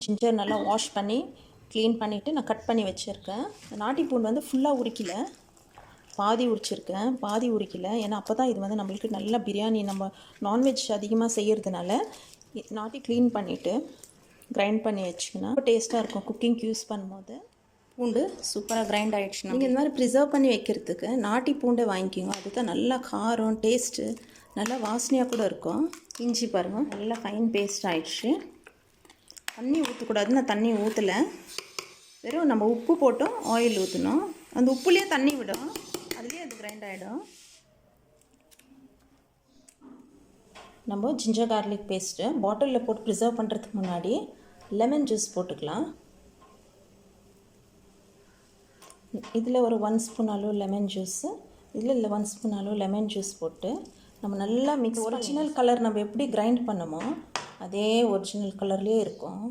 Ginger நல்லா wash பண்ணி clean பண்ணிவிட்டு நான் கட் பண்ணி வச்சுருக்கேன். நாட்டி பூண்டு வந்து ஃபுல்லாக உரிக்கல, பாதி உரிச்சிருக்கேன், பாதி உரிக்கல. ஏன்னா அப்போ தான் இது வந்து நம்மளுக்கு நல்லா பிரியாணி நம்ம நான்வெஜ் அதிகமாக செய்கிறதுனால நாட்டி க்ளீன் பண்ணிவிட்டு கிரைண்ட் பண்ணி வச்சுக்கினா ரொம்ப டேஸ்ட்டாக இருக்கும் குக்கிங்க்கு யூஸ் பண்ணும்போது. பூண்டு சூப்பராக கிரைண்ட் ஆகிடுச்சுன்னா நீங்கள் இந்த மாதிரி ப்ரிசர்வ் பண்ணி வைக்கிறதுக்கு நாட்டி பூண்டை வாங்கிக்கோங்க. அதுதான் நல்லா காரம் டேஸ்ட்டு நல்லா வாசனையாக கூட இருக்கும். இஞ்சி பாருங்கள் நல்லா ஃபைன் பேஸ்ட் ஆகிடுச்சு. தண்ணி ஊற்றக்கூடாது, நான் தண்ணி ஊற்றலை, வெறும் நம்ம உப்பு போட்டோம் ஆயில் ஊற்றணும். அந்த உப்புலேயே தண்ணி விடும், அதுலேயே அது கிரைண்ட் ஆகிடும். நம்ம ஜிஞ்சர் கார்லிக் பேஸ்ட்டு பாட்டிலில் போட்டு ப்ரிசர்வ் பண்ணுறதுக்கு முன்னாடி லெமன் ஜூஸ் போட்டுக்கலாம். இதில் ஒரு 1 ஸ்பூன் அளவு லெமன் ஜூஸு, இதில் 1 ஸ்பூன் அளவு லெமன் ஜூஸ் போட்டு நம்ம நல்லா மிக்ஸ். ஒரிஜினல் கலர் நம்ம எப்படி கிரைண்ட் பண்ணமோ அதே ஒரிஜினல் கலர்லேயே இருக்கும்.